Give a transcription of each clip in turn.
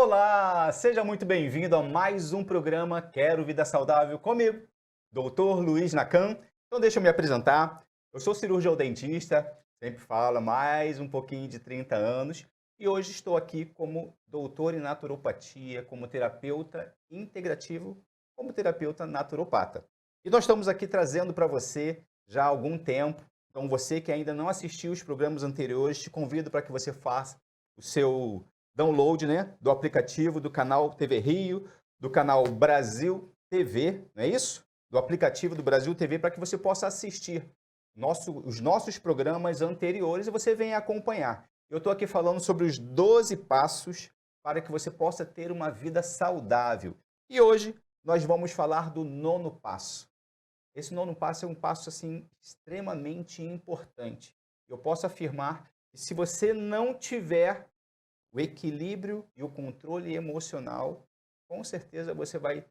Olá, seja muito bem-vindo a mais um programa Quero Vida Saudável comigo, Dr. Luiz Nakan. Então deixa eu me apresentar. Eu sou cirurgião dentista, sempre falo, há mais um pouquinho de 30 anos e hoje estou aqui como doutor em naturopatia, como terapeuta integrativo, como terapeuta naturopata. E nós estamos aqui trazendo para você já há algum tempo. Então você que ainda não assistiu os programas anteriores, te convido para que você faça o seu download, né, do aplicativo do canal TV Rio, do canal Brasil TV, não é isso? Do aplicativo do Brasil TV para que você possa assistir os nossos programas anteriores e você venha acompanhar. Eu estou aqui falando sobre os 12 passos para que você possa ter uma vida saudável. E hoje nós vamos falar do nono passo. Esse nono passo é um passo assim extremamente importante. Eu posso afirmar que se você não tiver o equilíbrio e o controle emocional, com certeza você vai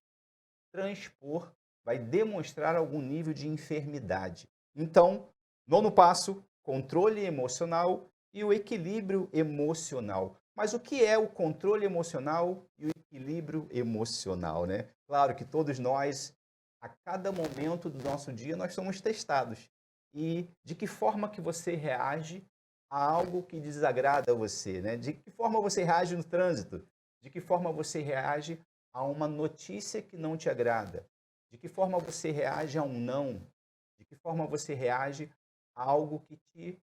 transpor, vai demonstrar algum nível de enfermidade. Então, nono passo, controle emocional e o equilíbrio emocional. Mas o que é o controle emocional e o equilíbrio emocional, né? Claro que todos nós, a cada momento do nosso dia, nós somos testados. E de que forma que você reage a algo que desagrada você, né? De que forma você reage no trânsito? De que forma você reage a uma notícia que não te agrada? De que forma você reage a um não? De que forma você reage a algo que te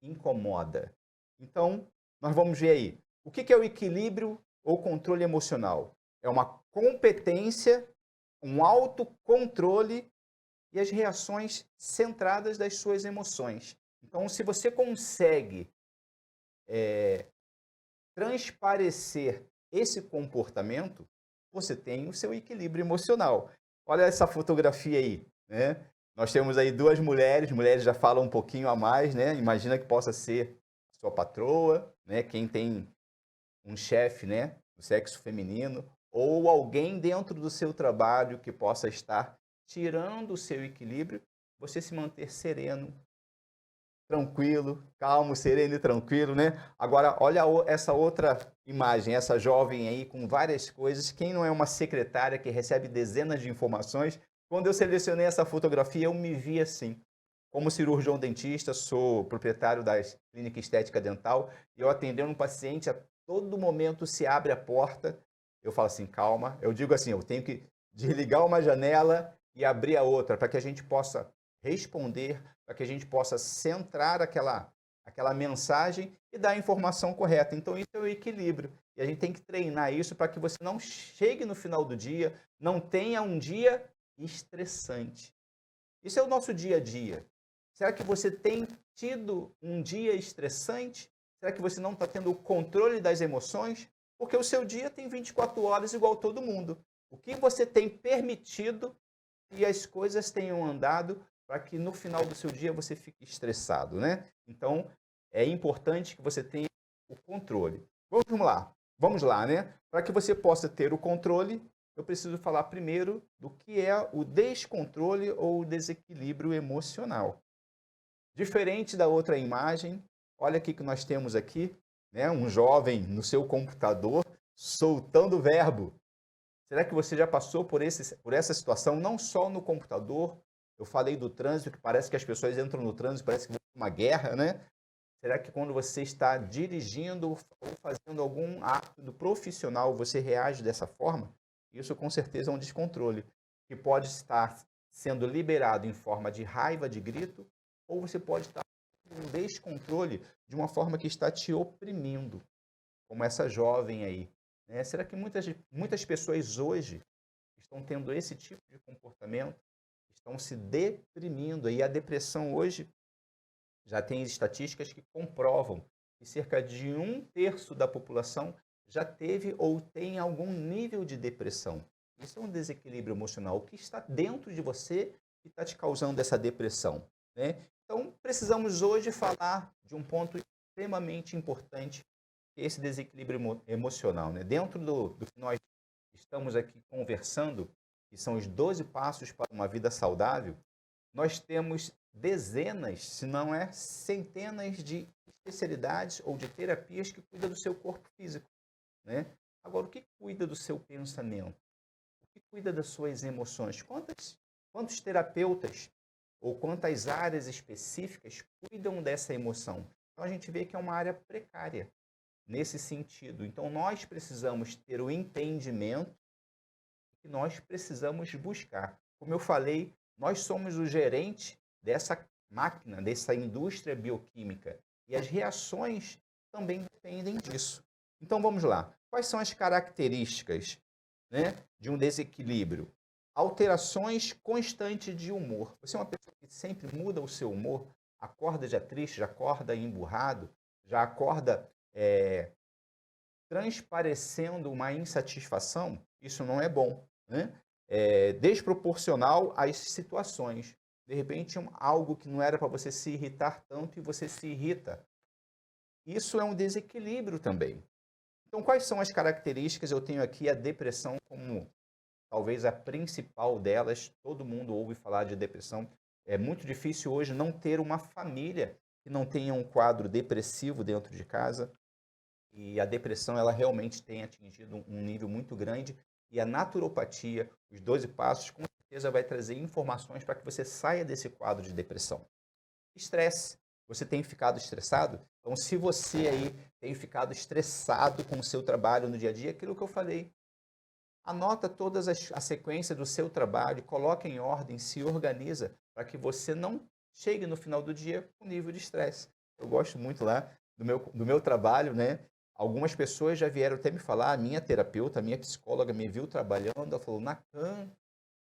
incomoda? Então, nós vamos ver aí. O que é o equilíbrio ou controle emocional? É uma competência, um autocontrole e as reações centradas das suas emoções. Então, se você consegue transparecer esse comportamento, você tem o seu equilíbrio emocional. Olha essa fotografia aí, né? Nós temos aí duas mulheres já falam um pouquinho a mais, né? Imagina que possa ser sua patroa, né? Quem tem um chefe, né? Do sexo feminino, ou alguém dentro do seu trabalho que possa estar tirando o seu equilíbrio, você se manter sereno, tranquilo, calmo, sereno e tranquilo, né? Agora, olha essa outra imagem, essa jovem aí com várias coisas. Quem não é uma secretária que recebe dezenas de informações? Quando eu selecionei essa fotografia, eu me vi assim. Como cirurgião dentista, sou proprietário da Clínica Estética Dental e eu atendendo um paciente, a todo momento se abre a porta, eu falo assim, calma. Eu digo assim, eu tenho que desligar uma janela e abrir a outra para que a gente possa responder, para que a gente possa centrar aquela mensagem e dar a informação correta. Então, isso é o equilíbrio. E a gente tem que treinar isso para que você não chegue no final do dia, não tenha um dia estressante. Isso é o nosso dia a dia. Será que você tem tido um dia estressante? Será que você não está tendo o controle das emoções? Porque o seu dia tem 24 horas igual todo mundo. O que você tem permitido que as coisas tenham andado para que no final do seu dia você fique estressado, né? Então, é importante que você tenha o controle. Vamos lá, né? Para que você possa ter o controle, eu preciso falar primeiro do que é o descontrole ou o desequilíbrio emocional. Diferente da outra imagem, olha aqui que nós temos aqui, né? Um jovem no seu computador soltando verbo. Será que você já passou por essa situação, não só no computador? Eu falei do trânsito, que parece que as pessoas entram no trânsito, parece que é uma guerra, né? Será que quando você está dirigindo ou fazendo algum ato do profissional, você reage dessa forma? Isso com certeza é um descontrole, que pode estar sendo liberado em forma de raiva, de grito, ou você pode estar com um descontrole de uma forma que está te oprimindo, como essa jovem aí, né? Será que muitas pessoas hoje estão tendo esse tipo de comportamento, estão se deprimindo? E a depressão hoje já tem estatísticas que comprovam que cerca de um terço da população já teve ou tem algum nível de depressão. Isso é um desequilíbrio emocional. O que está dentro de você que está te causando essa depressão, né? Então, precisamos hoje falar de um ponto extremamente importante, que é esse desequilíbrio emocional, né? Dentro do que nós estamos aqui conversando, que são os 12 passos para uma vida saudável, nós temos dezenas, se não é centenas de especialidades ou de terapias que cuidam do seu corpo físico, né? Agora, o que cuida do seu pensamento? O que cuida das suas emoções? Quantos terapeutas ou quantas áreas específicas cuidam dessa emoção? Então, a gente vê que é uma área precária nesse sentido. Então, nós precisamos ter o entendimento que nós precisamos buscar. Como eu falei, nós somos o gerente dessa máquina, dessa indústria bioquímica. E as reações também dependem disso. Então vamos lá. Quais são as características, né, de um desequilíbrio? Alterações constantes de humor. Você é uma pessoa que sempre muda o seu humor, acorda já triste, já acorda emburrado, já acorda transparecendo uma insatisfação, isso não é bom, né? Desproporcional às situações. De repente, algo que não era para você se irritar tanto e você se irrita. Isso é um desequilíbrio também. Então, quais são as características? Eu tenho aqui a depressão como talvez a principal delas. Todo mundo ouve falar de depressão. É muito difícil hoje não ter uma família que não tenha um quadro depressivo dentro de casa. E a depressão, ela realmente tem atingido um nível muito grande. E a naturopatia, os 12 passos, com certeza vai trazer informações para que você saia desse quadro de depressão. Estresse. Você tem ficado estressado? Então, se você aí tem ficado estressado com o seu trabalho no dia a dia, aquilo que eu falei, anota todas a sequência do seu trabalho, coloca em ordem, se organiza para que você não chegue no final do dia com nível de estresse. Eu gosto muito lá do meu trabalho, né? Algumas pessoas já vieram até me falar, a minha terapeuta, a minha psicóloga me viu trabalhando, ela falou, Natan,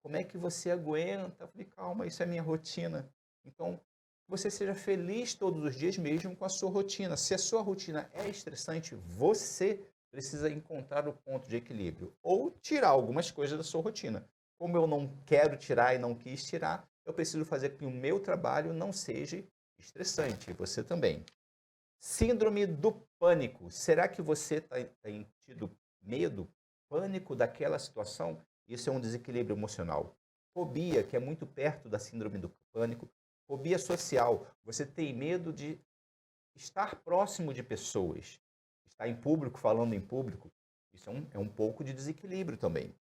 como é que você aguenta? Eu falei, calma, isso é minha rotina. Então, que você seja feliz todos os dias mesmo com a sua rotina. Se a sua rotina é estressante, você precisa encontrar o ponto de equilíbrio ou tirar algumas coisas da sua rotina. Como eu não quero tirar e não quis tirar, eu preciso fazer com que o meu trabalho não seja estressante, e você também. Síndrome do pânico. Será que você tem tido medo, pânico daquela situação? Isso é um desequilíbrio emocional. Fobia, que é muito perto da síndrome do pânico. Fobia social. Você tem medo de estar próximo de pessoas. Estar em público, falando em público. Isso é um pouco de desequilíbrio também.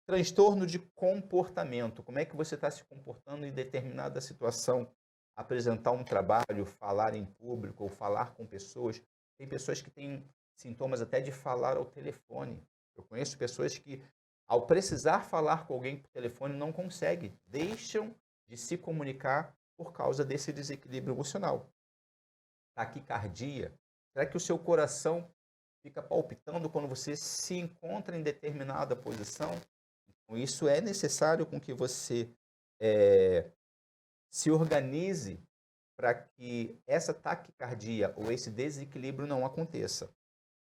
Transtorno de comportamento. Como é que você está se comportando em determinada situação? Apresentar um trabalho, falar em público ou falar com pessoas. Tem pessoas que têm sintomas até de falar ao telefone. Eu conheço pessoas que, ao precisar falar com alguém por telefone, não conseguem, deixam de se comunicar por causa desse desequilíbrio emocional. Taquicardia. Será que o seu coração fica palpitando quando você se encontra em determinada posição? Então, isso é necessário com que você se organize para que essa taquicardia ou esse desequilíbrio não aconteça.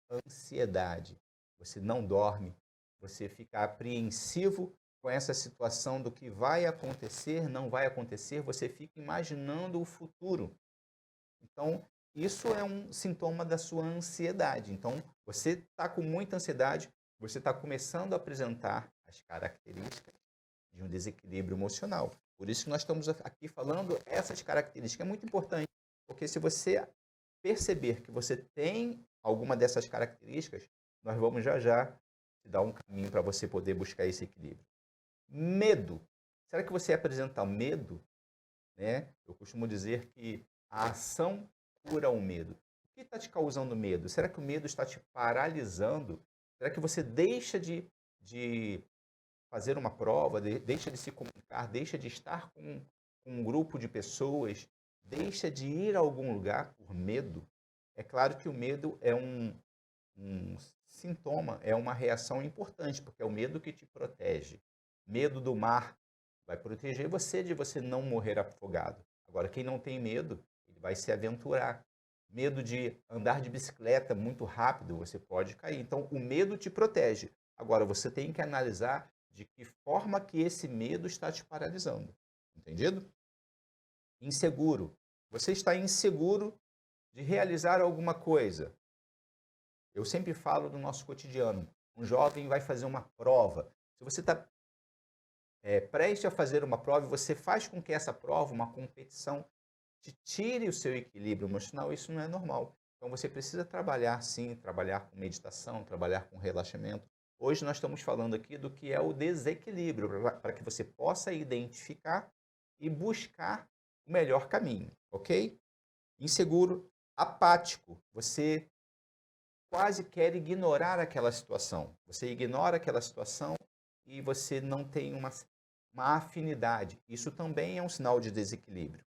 Ansiedade. Você não dorme, você fica apreensivo com essa situação do que vai acontecer, não vai acontecer, você fica imaginando o futuro. Então, isso é um sintoma da sua ansiedade. Então, você está com muita ansiedade, você está começando a apresentar as características de um desequilíbrio emocional. Por isso que nós estamos aqui falando essas características. É muito importante, porque se você perceber que você tem alguma dessas características, nós vamos já já te dar um caminho para você poder buscar esse equilíbrio. Medo. Será que você apresenta medo? Né? Eu costumo dizer que a ação cura o medo. O que está te causando medo? Será que o medo está te paralisando? Será que você deixa de fazer uma prova, deixa de se comunicar, deixa de estar com um grupo de pessoas, deixa de ir a algum lugar por medo? É claro que o medo é um sintoma, é uma reação importante, porque é o medo que te protege. Medo do mar vai proteger você de você não morrer afogado. Agora, quem não tem medo, ele vai se aventurar. Medo de andar de bicicleta muito rápido, você pode cair. Então, o medo te protege. Agora, você tem que analisar de que forma que esse medo está te paralisando. Entendido? Inseguro. Você está inseguro de realizar alguma coisa. Eu sempre falo do nosso cotidiano. Um jovem vai fazer uma prova. Se você está prestes a fazer uma prova e você faz com que essa prova, uma competição, te tire o seu equilíbrio emocional, isso não é normal. Então você precisa trabalhar sim, trabalhar com meditação, trabalhar com relaxamento. Hoje nós estamos falando aqui do que é o desequilíbrio, para que você possa identificar e buscar o melhor caminho, ok? Inseguro, apático, você quase quer ignorar aquela situação. Você ignora aquela situação e você não tem uma afinidade. Isso também é um sinal de desequilíbrio.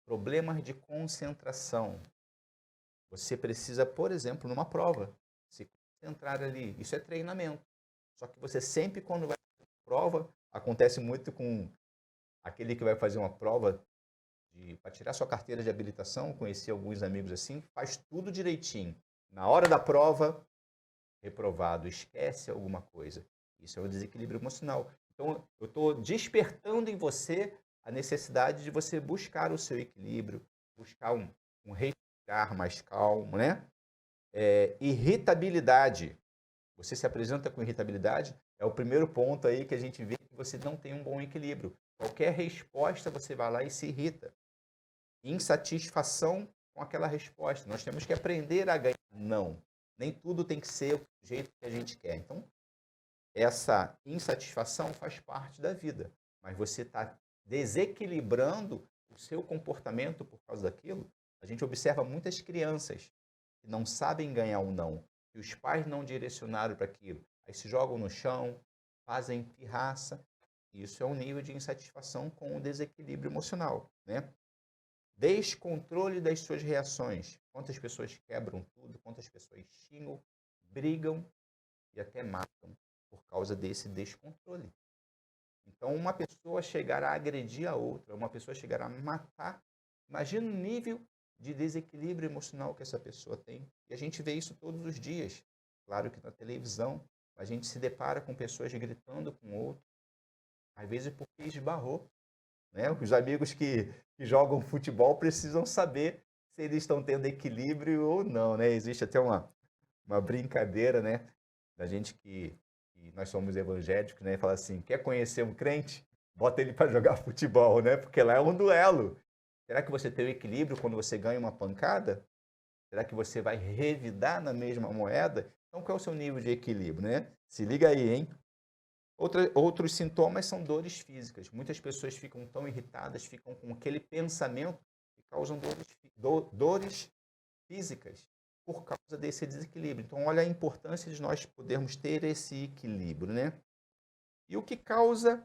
Problemas de concentração. Você precisa, por exemplo, numa prova, se concentrar ali. Isso é treinamento. Só que você sempre, quando vai fazer uma prova, acontece muito com aquele que vai fazer uma prova para tirar sua carteira de habilitação, conheci alguns amigos assim, faz tudo direitinho. Na hora da prova, reprovado, esquece alguma coisa. Isso é um desequilíbrio emocional. Então, eu estou despertando em você a necessidade de você buscar o seu equilíbrio, buscar um respirar mais calmo, né? Irritabilidade. Você se apresenta com irritabilidade, é o primeiro ponto aí que a gente vê que você não tem um bom equilíbrio. Qualquer resposta você vai lá e se irrita. Insatisfação com aquela resposta. Nós temos que aprender a ganhar não. Nem tudo tem que ser do jeito que a gente quer. Então, essa insatisfação faz parte da vida. Mas você está desequilibrando o seu comportamento por causa daquilo. A gente observa muitas crianças que não sabem ganhar um não, que os pais não direcionaram para aquilo. Aí se jogam no chão, fazem pirraça. Isso é um nível de insatisfação com o desequilíbrio emocional, né? Descontrole das suas reações. Quantas pessoas quebram tudo, quantas pessoas xingam, brigam e até matam por causa desse descontrole. Então, uma pessoa chegar a agredir a outra, uma pessoa chegar a matar, imagina o nível de desequilíbrio emocional que essa pessoa tem. E a gente vê isso todos os dias. Claro que na televisão, a gente se depara com pessoas gritando com o outro, às vezes porque esbarrou. Né? Os amigos que jogam futebol precisam saber se eles estão tendo equilíbrio ou não, né? Existe até uma brincadeira, né? Da gente que nós somos evangélicos, né? Fala assim, quer conhecer um crente? Bota ele para jogar futebol, né? Porque lá é um duelo. Será que você tem o equilíbrio quando você ganha uma pancada? Será que você vai revidar na mesma moeda? Então, qual é o seu nível de equilíbrio, né? Se liga aí, hein? Outros sintomas são dores físicas. Muitas pessoas ficam tão irritadas, ficam com aquele pensamento que causam dores físicas por causa desse desequilíbrio. Então, olha a importância de nós podermos ter esse equilíbrio, né? E o que causa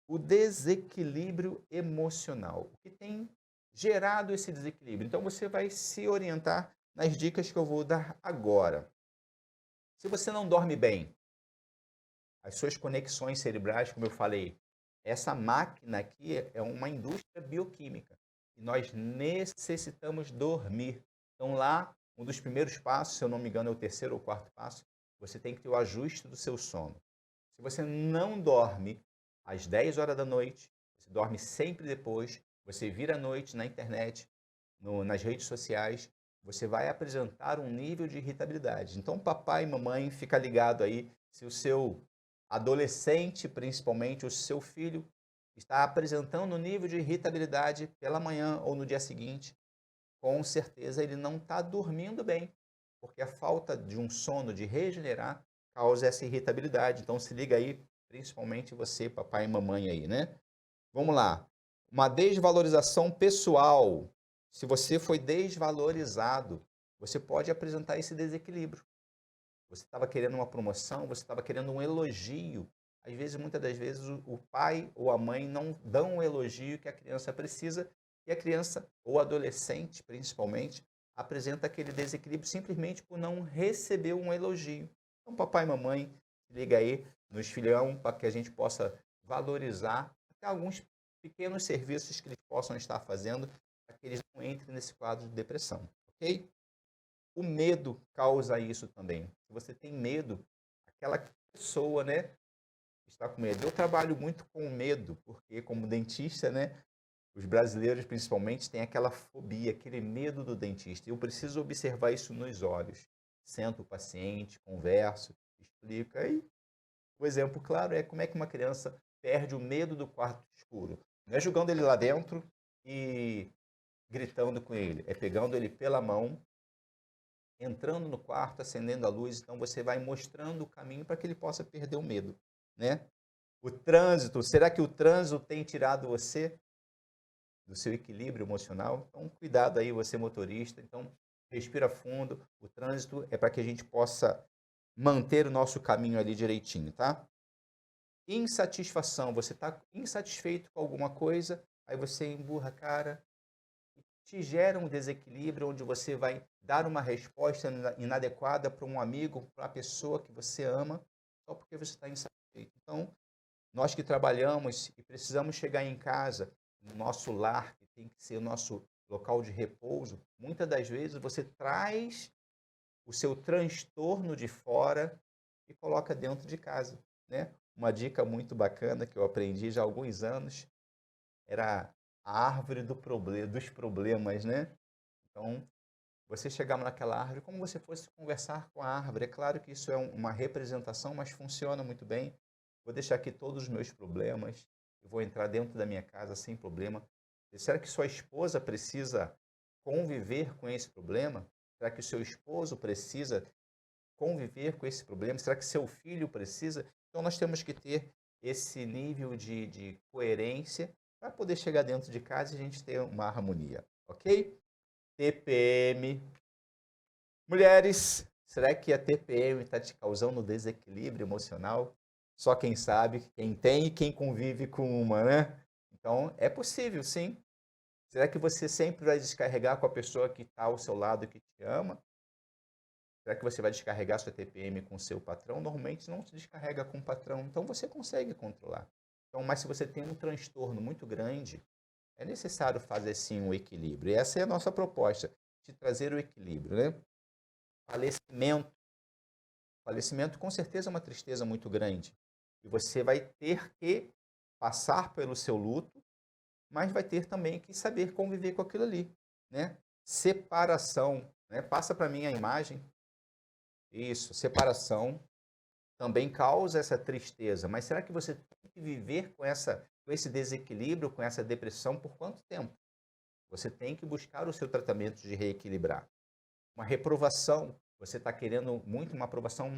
o desequilíbrio emocional? O que tem gerado esse desequilíbrio? Então, você vai se orientar nas dicas que eu vou dar agora. Se você não dorme bem, as suas conexões cerebrais, como eu falei, essa máquina aqui é uma indústria bioquímica e nós necessitamos dormir. Então lá, um dos primeiros passos, se eu não me engano é o terceiro ou quarto passo, você tem que ter o ajuste do seu sono. Se você não dorme às 10 horas da noite, você dorme sempre depois, você vira à noite na internet, nas redes sociais, você vai apresentar um nível de irritabilidade. Então papai e mamãe, fica ligado aí se o seu adolescente, principalmente o seu filho, está apresentando um nível de irritabilidade pela manhã ou no dia seguinte, com certeza ele não está dormindo bem, porque a falta de um sono, de regenerar, causa essa irritabilidade. Então se liga aí, principalmente você, papai e mamãe aí, né? Vamos lá. Uma desvalorização pessoal. Se você foi desvalorizado, você pode apresentar esse desequilíbrio. Você estava querendo uma promoção, você estava querendo um elogio. Às vezes, muitas das vezes, o pai ou a mãe não dão o elogio que a criança precisa e a criança, ou adolescente principalmente, apresenta aquele desequilíbrio simplesmente por não receber um elogio. Então, papai e mamãe, liga aí nos filhão para que a gente possa valorizar até alguns pequenos serviços que eles possam estar fazendo para que eles não entrem nesse quadro de depressão, ok? O medo causa isso também. Se você tem medo, aquela pessoa, né, está com medo. Eu trabalho muito com medo, porque como dentista, né, os brasileiros principalmente têm aquela fobia, aquele medo do dentista. Eu preciso observar isso nos olhos. Sento o paciente, converso, explico. Aí, o exemplo claro é como é que uma criança perde o medo do quarto escuro. Não é jogando ele lá dentro e gritando com ele, é pegando ele pela mão entrando no quarto, acendendo a luz, então você vai mostrando o caminho para que ele possa perder o medo, né? O trânsito, será que o trânsito tem tirado você do seu equilíbrio emocional? Então, cuidado aí, você motorista. Então, respira fundo. O trânsito é para que a gente possa manter o nosso caminho ali direitinho, tá? Insatisfação, você está insatisfeito com alguma coisa, aí você emburra a cara, te gera um desequilíbrio onde você vai dar uma resposta inadequada para um amigo, para a pessoa que você ama, só porque você está insatisfeito. Então, nós que trabalhamos e precisamos chegar em casa, no nosso lar, que tem que ser o nosso local de repouso, muitas das vezes você traz o seu transtorno de fora e coloca dentro de casa, né? Uma dica muito bacana que eu aprendi já há alguns anos era a árvore dos problemas, né? Então, você chegava naquela árvore como se fosse conversar com a árvore. É claro que isso é uma representação, mas funciona muito bem. Vou deixar aqui todos os meus problemas. Eu vou entrar dentro da minha casa sem problema. E será que sua esposa precisa conviver com esse problema? Será que o seu esposo precisa conviver com esse problema? Será que seu filho precisa? Então, nós temos que ter esse nível de coerência para poder chegar dentro de casa e a gente ter uma harmonia, ok? TPM. Mulheres, será que a TPM está te causando desequilíbrio emocional? Só quem sabe, quem tem e quem convive com uma, né? Então, é possível, sim. Será que você sempre vai descarregar com a pessoa que está ao seu lado, que te ama? Será que você vai descarregar sua TPM com o seu patrão? Normalmente não se descarrega com o patrão, então você consegue controlar. Então, mas se você tem um transtorno muito grande, é necessário fazer sim um equilíbrio. E essa é a nossa proposta, de trazer o equilíbrio, né? Falecimento. Falecimento com certeza é uma tristeza muito grande. E você vai ter que passar pelo seu luto, mas vai ter também que saber conviver com aquilo ali, né? Separação, né? Passa para mim a imagem. Isso, separação também causa essa tristeza. Mas será que você tem que viver com esse desequilíbrio, com essa depressão por quanto tempo? Você tem que buscar o seu tratamento de reequilibrar. Uma reprovação, você está querendo muito uma aprovação,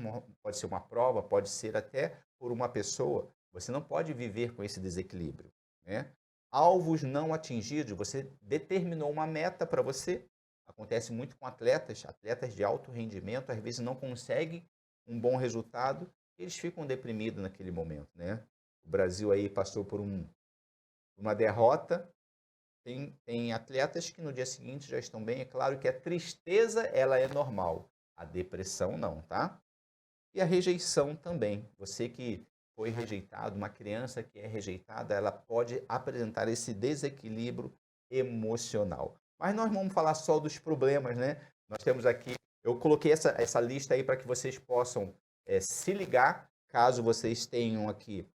pode ser uma prova, pode ser até por uma pessoa. Você não pode viver com esse desequilíbrio, né? Alvos não atingidos, você determinou uma meta para você. Acontece muito com atletas de alto rendimento, às vezes não conseguem um bom resultado, eles ficam deprimidos naquele momento, né? O Brasil aí passou por uma derrota. Tem atletas que no dia seguinte já estão bem. É claro que a tristeza ela é normal, a depressão não, tá? E a rejeição também. Você que foi rejeitado, uma criança que é rejeitada, ela pode apresentar esse desequilíbrio emocional. Mas nós vamos falar só dos problemas, né? Nós temos aqui, eu coloquei essa lista aí para que vocês possam se ligar, caso vocês tenham aqui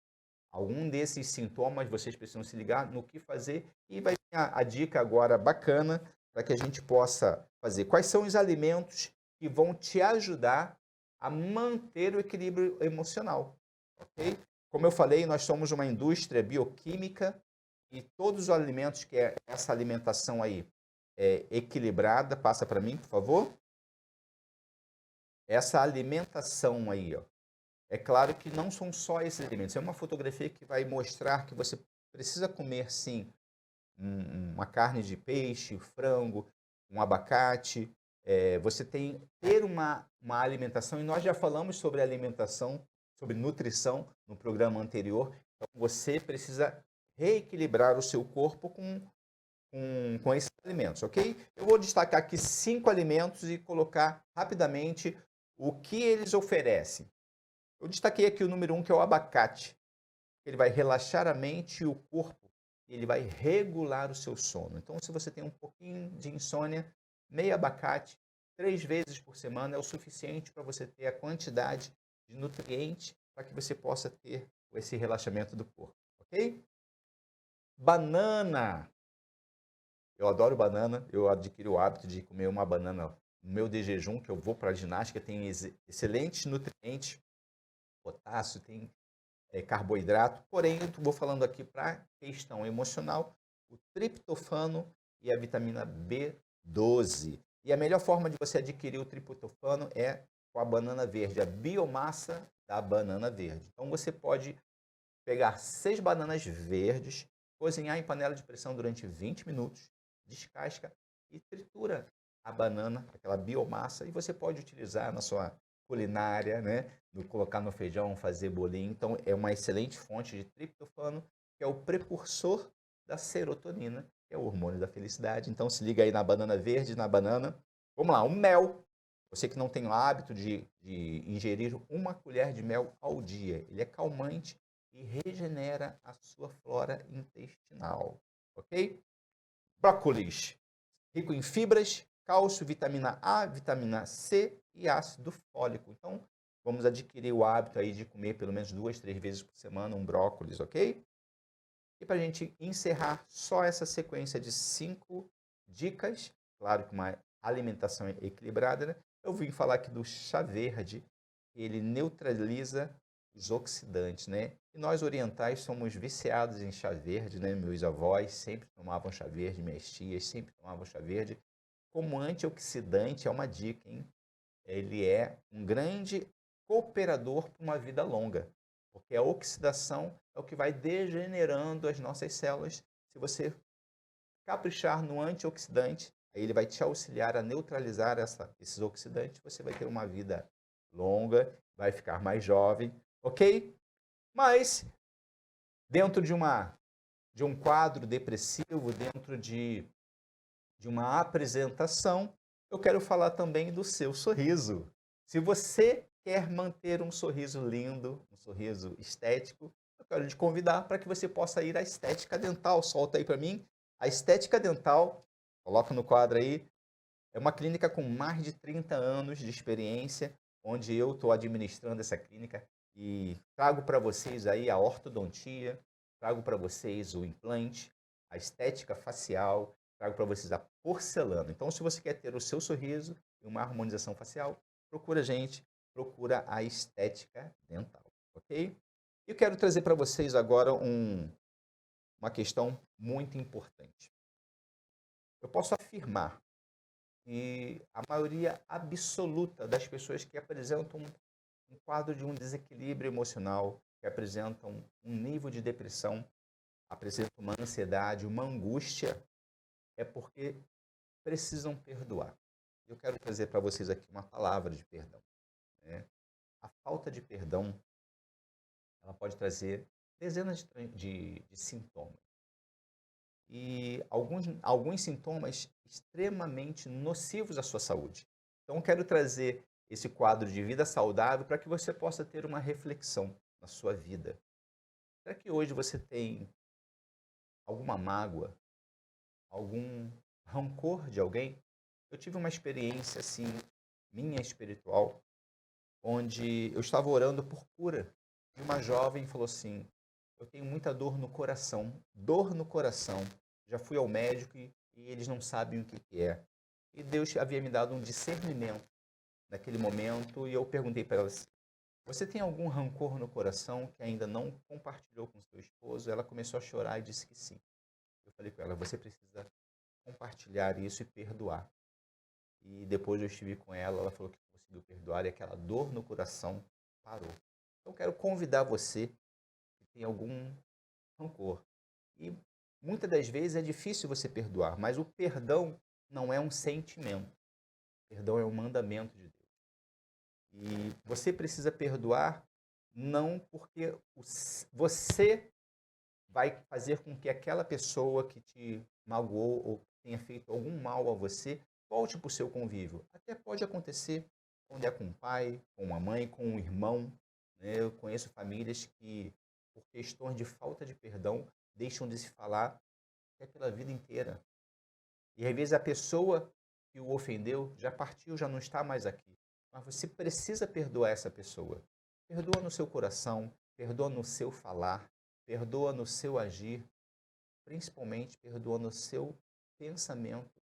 algum desses sintomas, vocês precisam se ligar no que fazer e vai vir a dica agora bacana para que a gente possa fazer. Quais são os alimentos que vão te ajudar a manter o equilíbrio emocional, ok? Como eu falei, nós somos uma indústria bioquímica e todos os alimentos que é essa alimentação aí equilibrada, passa para mim, por favor. Essa alimentação aí, ó, é claro que não são só esses alimentos. É uma fotografia que vai mostrar que você precisa comer, sim, uma carne de peixe, frango, um abacate. Você ter uma alimentação, e nós já falamos sobre alimentação, sobre nutrição no programa anterior. Então, você precisa reequilibrar o seu corpo com esses alimentos, ok? Eu vou destacar aqui 5 alimentos e colocar rapidamente o que eles oferecem. Eu destaquei aqui o número 1, que é o abacate. Ele vai relaxar a mente e o corpo, e ele vai regular o seu sono. Então, se você tem um pouquinho de insônia, meio abacate, 3 vezes por semana é o suficiente para você ter a quantidade de nutrientes para que você possa ter esse relaxamento do corpo, ok? Banana. Eu adoro banana, eu adquiri o hábito de comer uma banana no meu de jejum, que eu vou para a ginástica, tem excelentes nutrientes, potássio, tem carboidrato, porém, eu vou falando aqui para a questão emocional, o triptofano e a vitamina B12. E a melhor forma de você adquirir o triptofano é com a banana verde, a biomassa da banana verde. Então você pode pegar 6 bananas verdes, cozinhar em panela de pressão durante 20 minutos, descasca e tritura a banana, aquela biomassa, e você pode utilizar na sua culinária, né? Colocar no feijão, fazer bolinho. Então é uma excelente fonte de triptofano, que é o precursor da serotonina, que é o hormônio da felicidade. Então se liga aí na banana verde, na banana. Vamos lá, o mel. Você que não tem o hábito de ingerir 1 colher de mel ao dia. Ele é calmante e regenera a sua flora intestinal, ok? Brócolis, rico em fibras, cálcio, vitamina A, vitamina C e ácido fólico. Então, vamos adquirir o hábito aí de comer pelo menos 2, 3 vezes por semana um brócolis, ok? E para a gente encerrar só essa sequência de 5 dicas, claro que uma alimentação equilibrada, né? Eu vim falar aqui do chá verde, ele neutraliza os oxidantes, né? E nós orientais somos viciados em chá verde, né? Meus avós sempre tomavam chá verde, minhas tias sempre tomavam chá verde. Como antioxidante, é uma dica, hein? Ele é um grande cooperador para uma vida longa, porque a oxidação é o que vai degenerando as nossas células. Se você caprichar no antioxidante, aí ele vai te auxiliar a neutralizar esses oxidantes, você vai ter uma vida longa, vai ficar mais jovem, ok? Mas dentro de um quadro depressivo, dentro de uma apresentação, eu quero falar também do seu sorriso. Se você quer manter um sorriso lindo, um sorriso estético, eu quero te convidar para que você possa ir à Estética Dental. Solta aí para mim. A Estética Dental, coloca no quadro aí, é uma clínica com mais de 30 anos de experiência, onde eu estou administrando essa clínica e trago para vocês aí a ortodontia, trago para vocês o implante, a estética facial, trago para vocês a porcelana. Então, se você quer ter o seu sorriso e uma harmonização facial, procura a gente, procura a Estética Dental, ok? Eu quero trazer para vocês agora uma questão muito importante. Eu posso afirmar que a maioria absoluta das pessoas que apresentam um quadro de um desequilíbrio emocional, que apresentam um nível de depressão, apresentam uma ansiedade, uma angústia, é porque precisam perdoar. Eu quero trazer para vocês aqui uma palavra de perdão, né? A falta de perdão, ela pode trazer dezenas de sintomas. E alguns sintomas extremamente nocivos à sua saúde. Então, eu quero trazer esse quadro de vida saudável para que você possa ter uma reflexão na sua vida. Será que hoje você tem alguma mágoa, algum rancor de alguém? Eu tive uma experiência assim, minha espiritual, onde eu estava orando por cura. E uma jovem falou assim: eu tenho muita dor no coração, dor no coração. Já fui ao médico e eles não sabem o que que é. E Deus havia me dado um discernimento naquele momento e eu perguntei para ela: você tem algum rancor no coração que ainda não compartilhou com seu esposo? Ela começou a chorar e disse que sim. Eu falei com ela: você precisa compartilhar isso e perdoar. E depois eu estive com ela, ela falou que conseguiu perdoar e aquela dor no coração parou. Então, eu quero convidar você que tem algum rancor. E muitas das vezes é difícil você perdoar, mas o perdão não é um sentimento. O perdão é um mandamento de Deus. E você precisa perdoar não porque você vai fazer com que aquela pessoa que te magoou ou tenha feito algum mal a você volte para o seu convívio. Até pode acontecer quando é com um pai, com uma mãe, com um irmão, né? Eu conheço famílias que, por questões de falta de perdão, deixam de se falar até pela vida inteira. E às vezes a pessoa que o ofendeu já partiu, já não está mais aqui. Mas você precisa perdoar essa pessoa. Perdoa no seu coração, perdoa no seu falar, perdoa no seu agir, principalmente perdoa no seu pensamento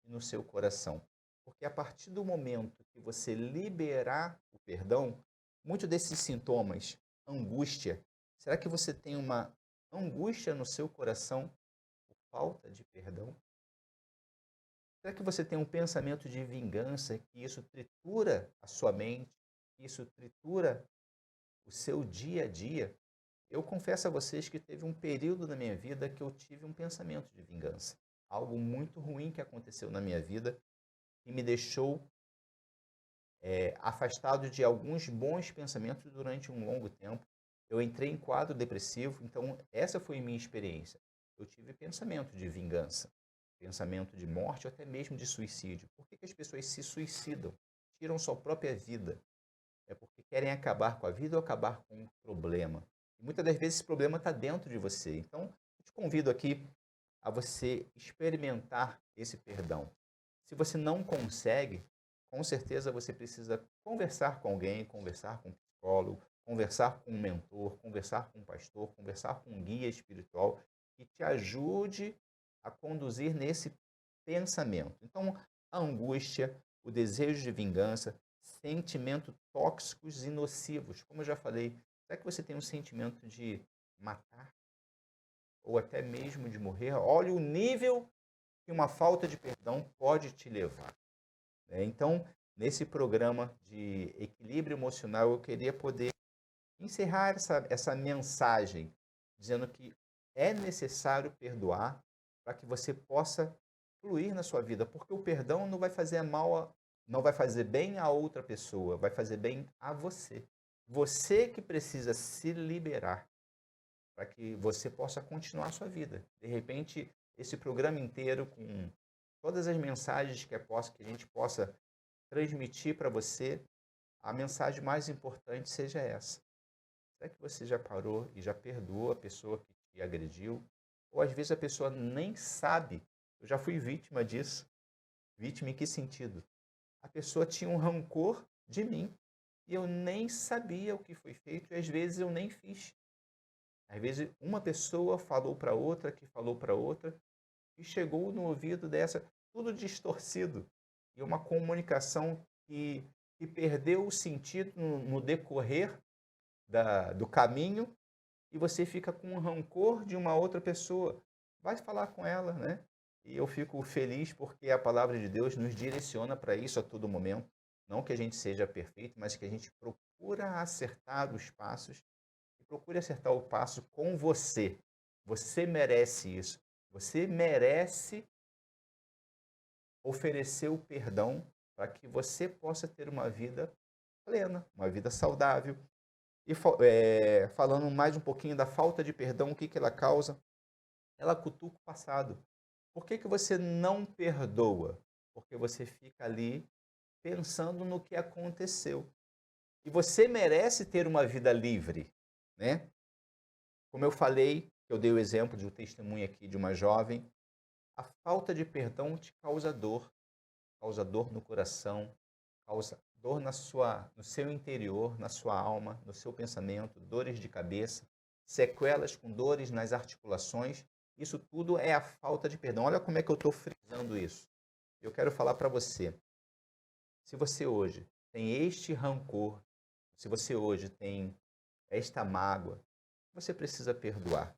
e no seu coração. Porque a partir do momento que você liberar o perdão, muitos desses sintomas, angústia, será que você tem uma angústia no seu coração por falta de perdão? Será que você tem um pensamento de vingança, que isso tritura a sua mente, que isso tritura o seu dia a dia? Eu confesso a vocês que teve um período na minha vida que eu tive um pensamento de vingança. Algo muito ruim que aconteceu na minha vida e me deixou afastado de alguns bons pensamentos durante um longo tempo. Eu entrei em quadro depressivo, então essa foi a minha experiência. Eu tive pensamento de vingança, pensamento de morte ou até mesmo de suicídio. Por que as pessoas se suicidam? Tiram sua própria vida? É porque querem acabar com a vida ou acabar com um problema. E muitas das vezes esse problema está dentro de você. Então, eu te convido aqui a você experimentar esse perdão. Se você não consegue, com certeza você precisa conversar com alguém, conversar com um psicólogo, conversar com um mentor, conversar com um pastor, conversar com um guia espiritual que te ajude a conduzir nesse pensamento. Então, a angústia, o desejo de vingança, sentimentos tóxicos e nocivos. Como eu já falei, será que você tem um sentimento de matar ou até mesmo de morrer? Olha o nível que uma falta de perdão pode te levar. Então, nesse programa de equilíbrio emocional, eu queria poder encerrar essa mensagem dizendo que é necessário perdoar para que você possa fluir na sua vida, porque o perdão não vai fazer mal, não vai fazer bem a outra pessoa, vai fazer bem a você. Você que precisa se liberar para que você possa continuar a sua vida. De repente, esse programa inteiro com todas as mensagens que a gente possa transmitir para você, a mensagem mais importante seja essa. Será que você já parou e já perdoou a pessoa que te agrediu? Ou às vezes a pessoa nem sabe. Eu já fui vítima disso. Vítima em que sentido? A pessoa tinha um rancor de mim e eu nem sabia o que foi feito e às vezes eu nem fiz. Às vezes uma pessoa falou para outra, que falou para outra, e chegou no ouvido dessa, tudo distorcido. E uma comunicação que perdeu o sentido no decorrer do caminho e você fica com um rancor de uma outra pessoa. Vai falar com ela, né? E eu fico feliz porque a palavra de Deus nos direciona para isso a todo momento. Não que a gente seja perfeito, mas que a gente procura acertar os passos e procure acertar o passo com você. Você merece isso. Você merece oferecer o perdão para que você possa ter uma vida plena, uma vida saudável. E falando mais um pouquinho da falta de perdão, o que, que ela causa? Ela cutuca o passado. Por que, que você não perdoa? Porque você fica ali pensando no que aconteceu. E você merece ter uma vida livre, né? Como eu falei, eu dei o exemplo de um testemunho aqui de uma jovem, a falta de perdão te causa dor no coração, causa dor no seu interior, na sua alma, no seu pensamento, dores de cabeça, sequelas com dores nas articulações. Isso tudo é a falta de perdão. Olha como é que eu estou frisando isso. Eu quero falar para você. Se você hoje tem este rancor, se você hoje tem esta mágoa, você precisa perdoar.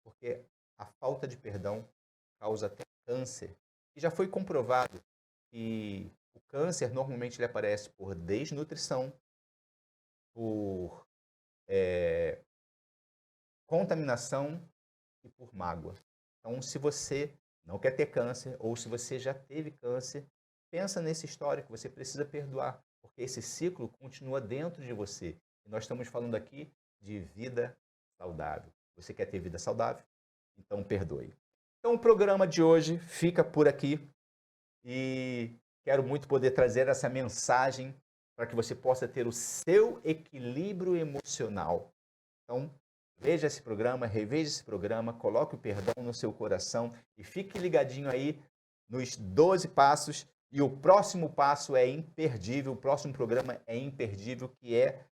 Porque a falta de perdão causa até câncer. E já foi comprovado que o câncer normalmente ele aparece por desnutrição, por contaminação e por mágoa. Então, se você não quer ter câncer ou se você já teve câncer, pensa nesse histórico, você precisa perdoar, porque esse ciclo continua dentro de você. E nós estamos falando aqui de vida saudável. Você quer ter vida saudável? Então, perdoe. Então, o programa de hoje fica por aqui e quero muito poder trazer essa mensagem para que você possa ter o seu equilíbrio emocional. Então, veja esse programa, reveja esse programa, coloque o perdão no seu coração e fique ligadinho aí nos 12 passos. E o próximo passo é imperdível, o próximo programa é imperdível, que é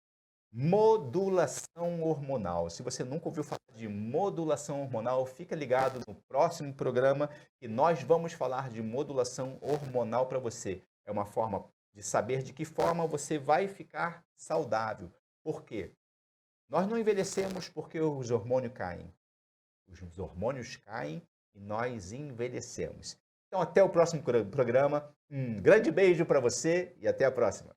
modulação hormonal. Se você nunca ouviu falar de modulação hormonal, fica ligado no próximo programa que nós vamos falar de modulação hormonal para você. É uma forma de saber de que forma você vai ficar saudável. Por quê? Nós não envelhecemos porque os hormônios caem. Os hormônios caem e nós envelhecemos. Então, até o próximo programa. Um grande beijo para você e até a próxima.